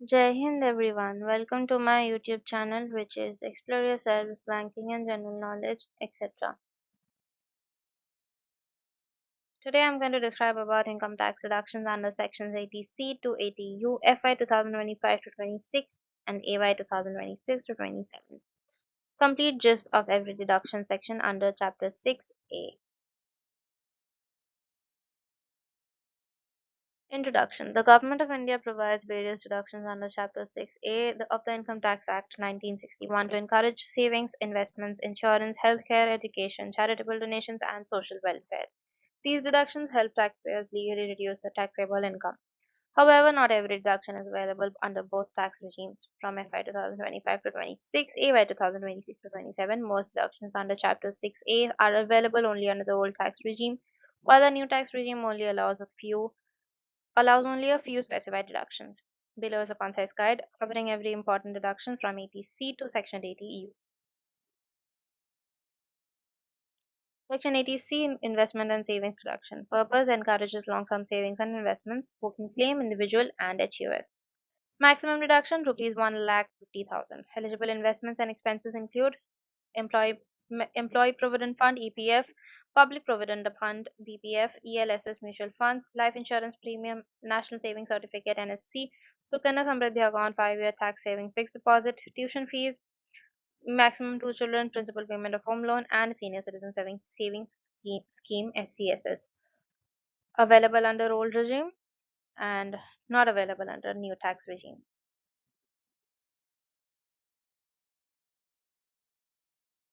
Jai Hind everyone, welcome to my YouTube channel which is Explore Yourselves, Banking and General Knowledge, etc. Today I'm going to describe about income tax deductions under sections 80C to 80U, FY 2025 to 26 and AY 2026 to 27. Complete gist of every deduction section under chapter 6A. Introduction. The Government of India provides various deductions under Chapter 6A of the Income Tax Act 1961 to encourage savings, investments, insurance, healthcare, education, charitable donations, and social welfare. These deductions help taxpayers legally reduce the taxable income. However, not every deduction is available under both tax regimes. From FY 2025 to 26, AY 2026 to 27, most deductions under Chapter 6A are available only under the old tax regime, while the new tax regime only allows only a few specified deductions. Below is a concise guide covering every important deduction from 80C to Section 80EU. Section 80C Investment and Savings Deduction. Purpose encourages long-term savings and investments who can claim individual and HUF. Maximum deduction rupees 1,50,000. Eligible investments and expenses include Employee Employee Provident Fund (EPF), Public Provident Fund (PPF), ELSS mutual funds, life insurance premium, National Savings Certificate (NSC), Sukanna Samriddhi account, 5-year tax saving fixed deposit, tuition fees, maximum two children, principal payment of home loan, and senior citizen savings scheme (SCSS). Available under old regime and not available under new tax regime.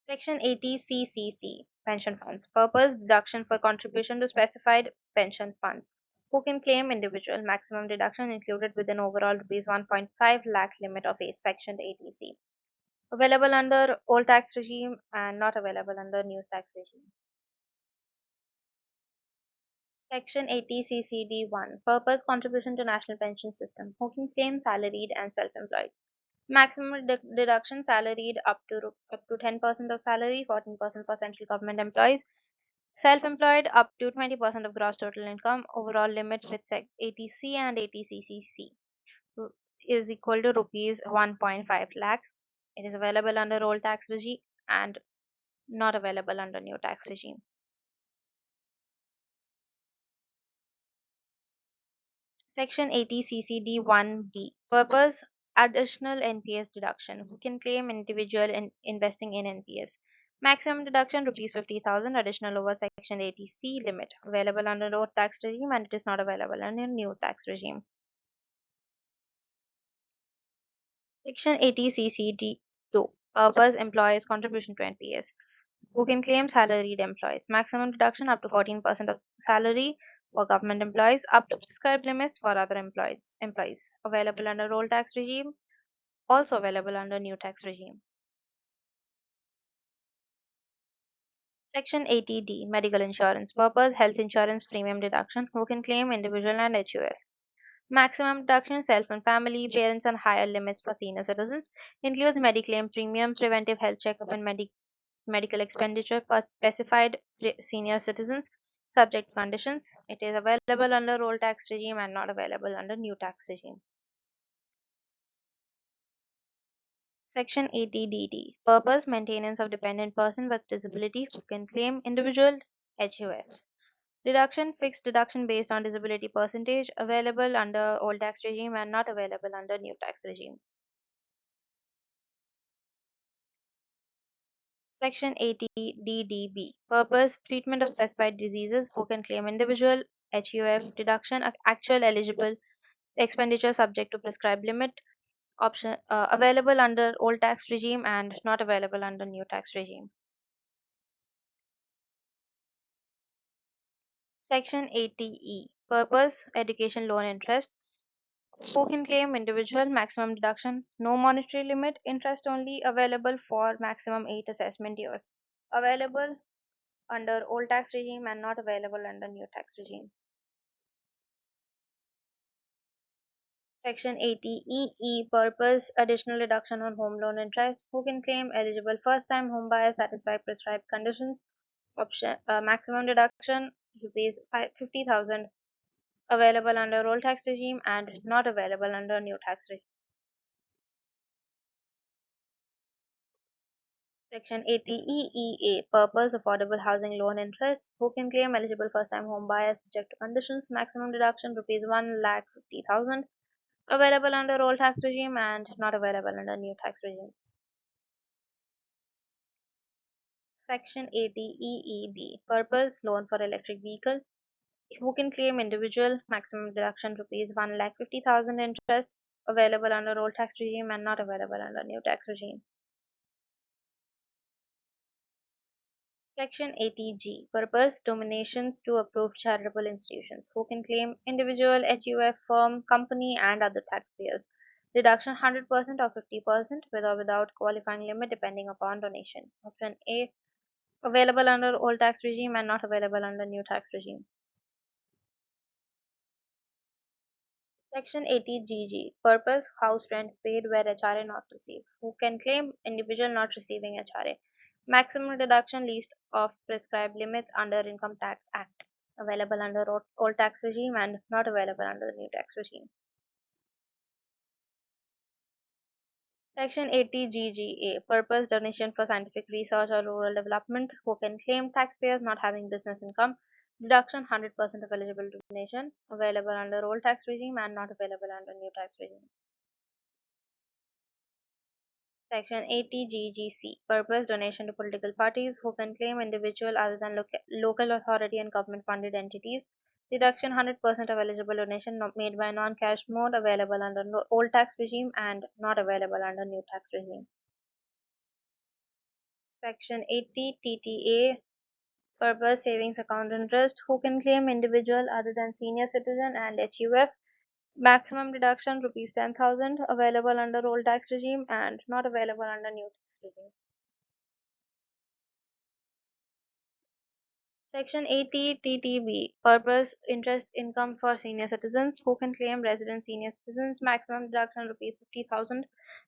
Section 80CCC Pension Funds. Purpose deduction for contribution to specified pension funds. Who can claim individual maximum deduction included within overall rupees 1.5 lakh limit of age Section 80C. Available under old tax regime and not available under new tax regime. Section 80CCD1 Purpose contribution to national pension system. Who can claim salaried and self-employed. Maximum deduction salaried up to 10% of salary, 14% for central government employees. Self-employed up to 20% of gross total income. Overall limit with Sec 80C and 80CCC is equal to rupees 1.5 lakh. It is available under old tax regime and not available under new tax regime. Section 80CCD1D Purpose additional NPS deduction. Who can claim individual in investing in NPS? Maximum deduction rupees 50,000 additional over Section 80C limit. Available under old tax regime and it is not available under new tax regime. Section 80CCD2 Purpose Employees Contribution to NPS. Who can claim salaried employees? Maximum deduction up to 14% of salary for government employees, up to prescribed limits for other employees. Available under old tax regime, also available under new tax regime. Section 80D Medical Insurance. Purpose Health Insurance Premium Deduction. Who can claim individual and HUF? Maximum deduction, self and family, parents, and higher limits for senior citizens. Includes Mediclaim premium, preventive health checkup, and medical expenditure for specified senior citizens, subject to conditions. It is available under old tax regime and not available under new tax regime. Section 80DD Purpose Maintenance of dependent person with disability who can claim individual HUFs. Deduction Fixed deduction based on disability percentage, available under old tax regime and not available under new tax regime. Section 80DDB Purpose Treatment of specified diseases who can claim individual HUF deduction actual eligible expenditure subject to prescribed limit option available under old tax regime and not available under new tax regime. Section 80E Purpose Education Loan Interest who can claim individual maximum deduction no monetary limit interest only available for maximum 8 assessment years available under old tax regime and not available under new tax regime. Section 80EE Purpose Additional deduction on home loan interest who can claim eligible first time home buyers satisfy prescribed conditions option maximum deduction rupees 50,000 available under old tax regime and not available under new tax regime. Section 80EEA Purpose Affordable Housing Loan Interest. Who can claim? Eligible first time home buyers subject to conditions. Maximum deduction rupees 1,50,000. Available under old tax regime and not available under new tax regime. Section 80EEB Purpose Loan for Electric Vehicle. Who can claim? Individual. Maximum deduction rupees 1,50,000. Interest available under old tax regime and not available under new tax regime. Section 80G Purpose Donations to approved charitable institutions. Who can claim? Individual, HUF, firm, company, and other taxpayers. Deduction 100% or 50% with or without qualifying limit depending upon donation. Option A available under old tax regime and not available under new tax regime. Section 80GG Purpose House rent paid where HRA not received. Who can claim? Individual not receiving HRA. Maximum deduction least of prescribed limits under Income Tax Act. Available under old tax regime and not available under the new tax regime. Section 80GGA Purpose Donation for scientific research or rural development. Who can claim? Taxpayers not having business income. Deduction 100% of eligible donation. Available under old tax regime and not available under new tax regime. Section 80GGC Purpose Donation to political parties. Who can claim? Individual other than local authority and government funded entities. Deduction 100% of eligible donation made by non-cash mode. Available under old tax regime and not available under new tax regime. Section 80TTA Purpose Savings Account Interest. Who can claim? Individual other than senior citizen and HUF. Maximum deduction rupees 10,000. Available under old tax regime and not available under new tax regime. Section 80 TTB Purpose Interest Income for Senior Citizens. Who can claim? Resident senior citizens. Maximum deduction rupees 50,000.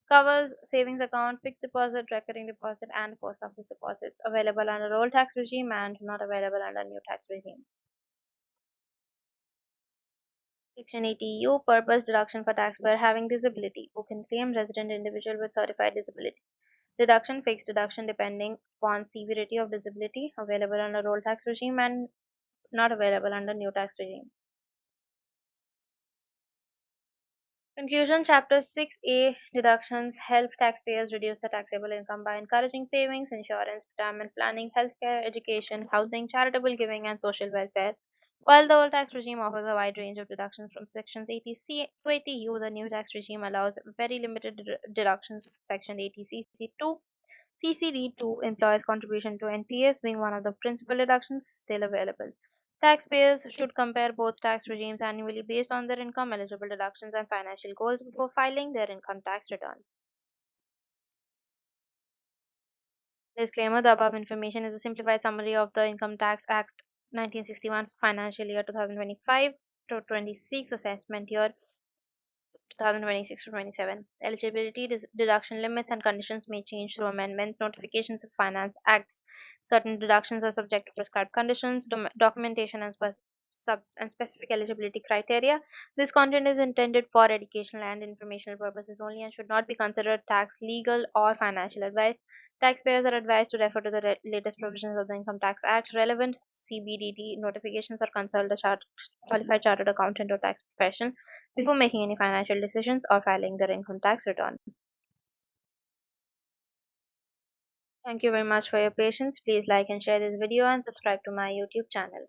Covers savings account, fixed deposit, recurring deposit, and post office deposits. Available under old tax regime and not available under new tax regime. Section 80U Purpose Deduction for taxpayer having disability. Who can claim? Resident individual with certified disability. Deduction fixed deduction depending upon severity of disability. Available under old tax regime and not available under new tax regime. Conclusion Chapter 6A Deductions help taxpayers reduce the taxable income by encouraging savings, insurance, retirement planning, healthcare, education, housing, charitable giving, and social welfare. While the old tax regime offers a wide range of deductions from Sections 80C to 80U, the new tax regime allows very limited deductions. Section 80CC2 CCD2 employees' contribution to NPS being one of the principal deductions still available. Taxpayers should compare both tax regimes annually based on their income, eligible deductions, and financial goals before filing their income tax return. Disclaimer: the above information is a simplified summary of the Income Tax Act 1961 financial year 2025 to 26 assessment year 2026 to 27. Eligibility, deduction limits, and conditions may change through amendments, notifications of finance acts. Certain deductions are subject to prescribed conditions, documentation, and specific eligibility criteria. This content is intended for educational and informational purposes only and should not be considered tax, legal, or financial advice. Taxpayers are advised to refer to the latest provisions of the Income Tax Act, relevant CBDT notifications, or consult a qualified chartered accountant or tax professional before making any financial decisions or filing their income tax return. Thank you very much for your patience. Please like and share this video and subscribe to my YouTube channel.